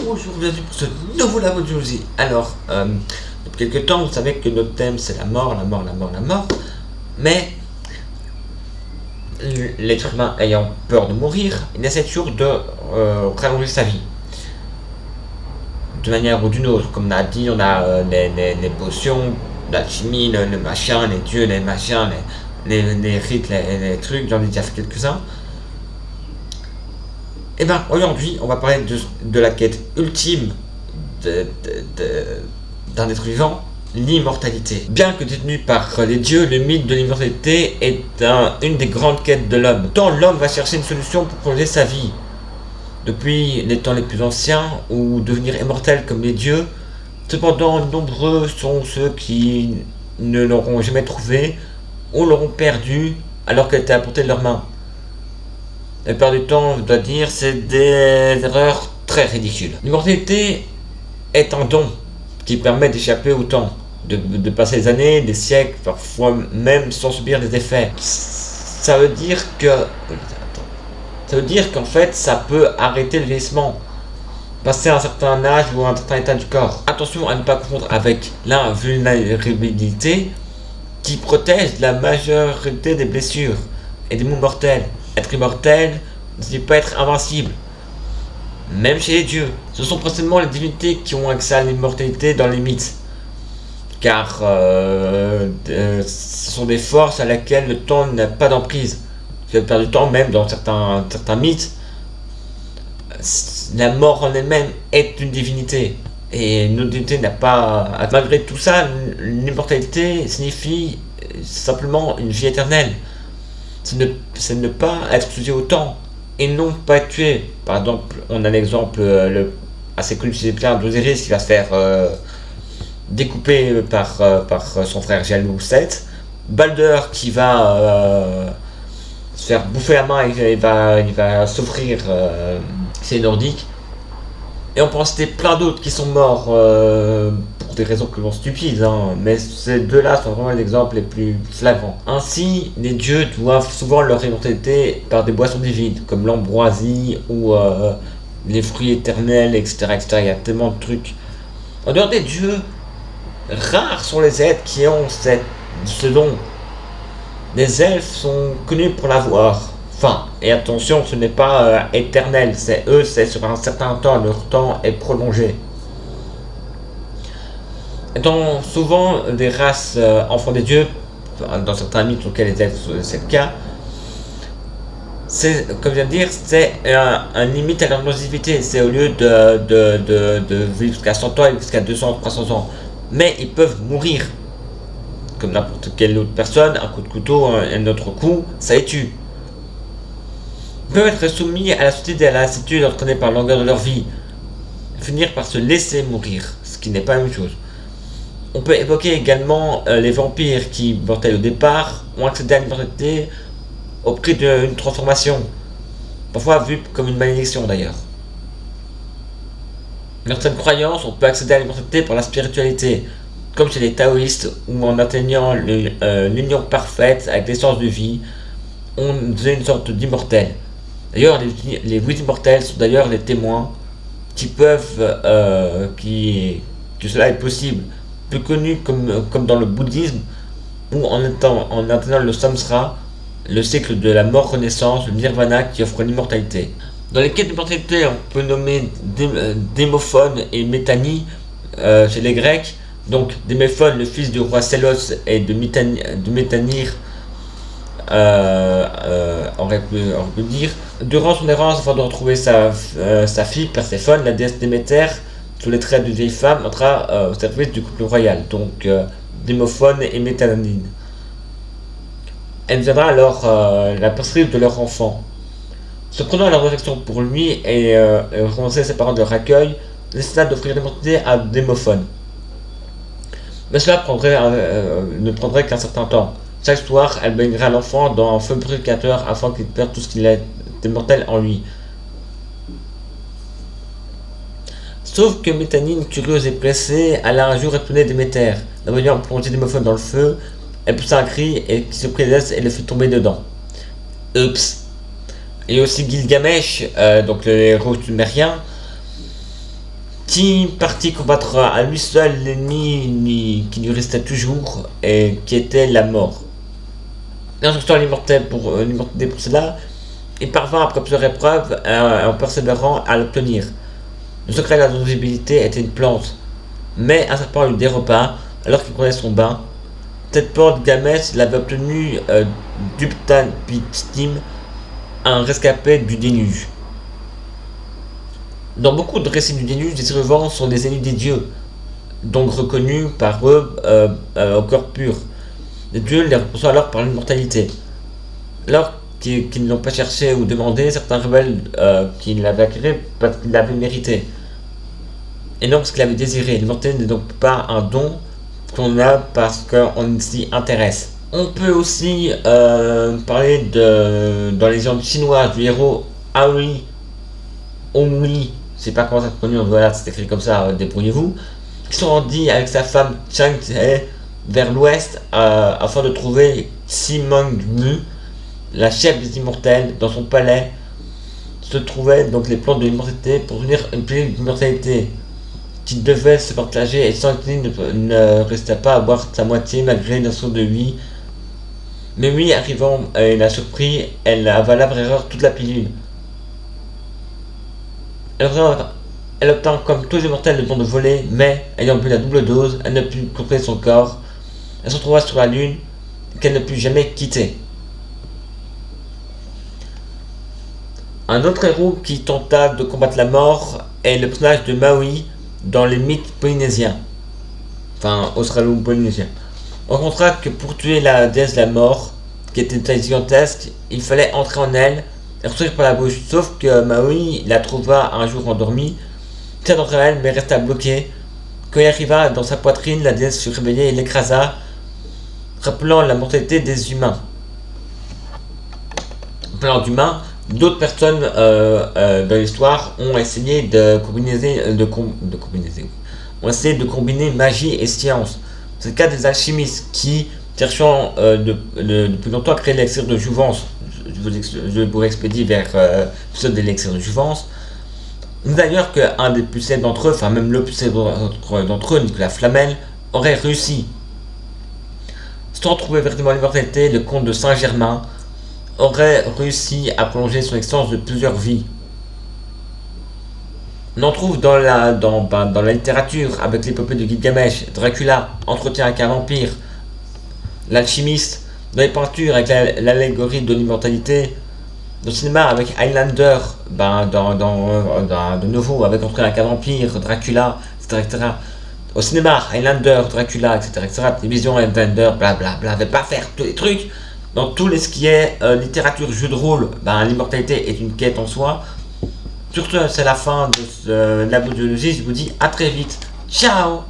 Bonjour, bienvenue pour ce nouveau Labo de Josie. Alors, depuis quelques temps, vous savez que notre thème c'est la mort, la mort, la mort, la mort. Mais l'être humain ayant peur de mourir, il essaie toujours de rallonger sa vie. De manière ou d'une autre, comme on a dit, on a les potions, l'alchimie, le machin, les dieux, les machins, les rites, les trucs, j'en ai déjà fait quelques-uns. Et bien aujourd'hui, on va parler de la quête ultime d'un être vivant, l'immortalité. Bien que détenu par les dieux, le mythe de l'immortalité est une des grandes quêtes de l'homme. Tant l'homme va chercher une solution pour prolonger sa vie. Depuis les temps les plus anciens, ou devenir immortel comme les dieux, cependant nombreux sont ceux qui ne l'auront jamais trouvé, ou l'auront perdu alors qu'elle était à portée de leurs mains. La plupart du temps, je dois dire, c'est des erreurs très ridicules. L'immortalité est un don qui permet d'échapper au temps, de passer des années, des siècles, parfois même sans subir des effets. Ça veut dire qu'en fait, ça peut arrêter le vieillissement, passer un certain âge ou un certain état du corps. Attention à ne pas confondre avec l'invulnérabilité qui protège la majorité des blessures et des maux mortels. Être immortel ne signifie pas être invincible, même chez les dieux. Ce sont principalement les divinités qui ont accès à l'immortalité dans les mythes, car ce sont des forces à laquelle le temps n'a pas d'emprise. La plupart du temps, même dans certains mythes, la mort en elle-même est une divinité. Et notre divinité n'a pas... Malgré tout ça, l'immortalité signifie simplement une vie éternelle. C'est ne pas être sujet au temps et non pas être tué. Par exemple, on a l'exemple assez connu chez les Pierres d'Osiris qui va se faire découper par son frère jaloux Seth. Balder qui va se faire bouffer la main et il va souffrir chez les Nordiques. Et on peut en citer plein d'autres qui sont morts pour des raisons que l'on stupides, hein, mais ces deux-là sont vraiment les exemples les plus flagrants. Ainsi, les dieux doivent souvent leur immortalité par des boissons divines, comme l'ambroisie ou les fruits éternels, etc., etc. Il y a tellement de trucs. En dehors des dieux, rares sont les êtres qui ont ce don. Les elfes sont connus pour l'avoir. Enfin, et attention, ce n'est pas éternel, c'est sur un certain temps, leur temps est prolongé. Étant souvent des races enfants des dieux, dans certains mythes auxquels les elfes c'est le cas, c'est, comme je viens de dire, c'est un limite à leur longévité. C'est au lieu de vivre jusqu'à 100 ans et jusqu'à 200, 300 ans. Mais ils peuvent mourir. Comme n'importe quelle autre personne, un coup de couteau, un autre coup, ça les tue. Ils peuvent être soumis à la solitude et à la lassitude entraînée par la longueur de leur vie, finir par se laisser mourir, ce qui n'est pas la même chose. On peut évoquer également les vampires qui, mortels au départ, ont accédé à l'immortalité au prix d'une transformation, parfois vue comme une malédiction d'ailleurs. Dans certaines croyances, on peut accéder à l'immortalité par la spiritualité, comme chez les taoïstes, où en atteignant l'union parfaite avec l'essence de vie, on devient une sorte d'immortel. D'ailleurs, les 8 immortels sont d'ailleurs les témoins qui peuvent, que cela est possible, plus connus comme dans le bouddhisme, où en atteignant le samsara, le cycle de la mort-renaissance, le nirvana qui offre l'immortalité. Dans les quêtes d'immortalité, on peut nommer Démophon et Métanie chez les Grecs. Donc Démophon, le fils du roi Sélos et de Métanire, aurait pu dire. Durant son errance, afin de retrouver sa fille, Perséphone, la déesse Déméter, sous les traits d'une vieille femme, entra au service du couple royal, donc Démophon et Métanine. Elle deviendra alors la persécutrice de leur enfant. Se prenant à leur affection pour lui et renoncer ses parents de leur accueil, décida d'offrir l'immortalité à Démophon. Mais cela ne prendrait qu'un certain temps. Chaque soir, elle baignera l'enfant dans un feu purificateur afin qu'il perde tout ce qu'il est mortel en lui. Sauf que Métanine, curieuse et pressée, alla un jour étonner Déméter. La voyant plonger Démophon dans le feu, elle poussa un cri et qui se prit l'aise et le fit tomber dedans. Oups. Et aussi Gilgamesh, donc le héros sumérien, qui partit combattre à lui seul l'ennemi qui lui restait toujours et qui était la mort. L'instructeur l'immortalité pour cela, il parvint après plusieurs épreuves en persévérant à l'obtenir. Le secret de la longevibilité était une plante, mais un serpent lui déroba alors qu'il prenait son bain. Cette plante Gamès l'avait obtenue d'Uptan-Pistim, un rescapé du déluge. Dans beaucoup de récits du déluge, les survivants sont des ennemis des dieux, donc reconnus par eux au cœur pur. Les dieux les repoussaient alors par l'immortalité. Alors qu'ils ne l'ont pas cherché ou demandé, certains rebelles qu'il l'avaient acquis parce qu'il l'avait mérité. Et donc ce qu'il avait désiré. L'immortalité n'est donc pas un don qu'on a parce qu'on s'y intéresse. On peut aussi parler dans les légendes chinoises du héros Aoi Ongli, je sais pas comment ça se prononce, voilà, c'est écrit comme ça, débrouillez-vous, qui sont rendus avec sa femme Chang Tse vers l'ouest afin de trouver Simong Mu, la chef des immortels. Dans son palais se trouvaient donc les plantes de l'immortalité pour unir une pilule d'immortalité qui devait se partager, et Shang-Chi ne restait pas à boire sa moitié malgré une action de lui. Mais oui, arrivant, elle a surpris, elle avala par erreur toute la pilule. Elle obtint comme tous les mortels le don de voler, mais ayant bu la double dose, elle ne put contrôler son corps. Elle se retrouva sur la lune, qu'elle ne put jamais quitter. Un autre héros qui tenta de combattre la mort est le personnage de Maui dans les mythes polynésiens, enfin australo-polynésiens. On rencontra que pour tuer la déesse de la mort, qui était une taille gigantesque, il fallait entrer en elle et ressortir par la bouche. Sauf que Maui la trouva un jour endormie, tira d'entre elle mais resta bloquée. Quand il arriva dans sa poitrine, la déesse fut réveillée et l'écrasa, rappelant la mortalité des humains. En parlant d'humains, d'autres personnes dans l'histoire ont essayé de combiner magie et science. C'est le cas des alchimistes qui, cherchant depuis longtemps à créer l'élixir de jouvence, je vous expédie vers l'épisode de l'élixir de jouvence. D'ailleurs qu'un des plus célèbres d'entre eux, enfin même le plus célèbre d'entre eux, Nicolas Flamel, aurait réussi. Sans trouver véritablement l'immortalité, le comte de Saint-Germain aurait réussi à prolonger son existence de plusieurs vies. On en trouve dans la littérature avec l'épopée de Gilgamesh, Dracula, Entretien avec un vampire, l'alchimiste, dans les peintures avec l'allégorie de l'immortalité, dans le cinéma avec Highlander, de nouveau avec Entretien avec un vampire, Dracula, etc. Au cinéma, Highlander, Dracula, etc. Télévision, Highlander, blablabla, ne vais pas faire tous les trucs. Dans tout ce qui est littérature, jeu de rôle, l'immortalité est une quête en soi. Sur ce, c'est la fin de la biologie. Je vous dis à très vite. Ciao!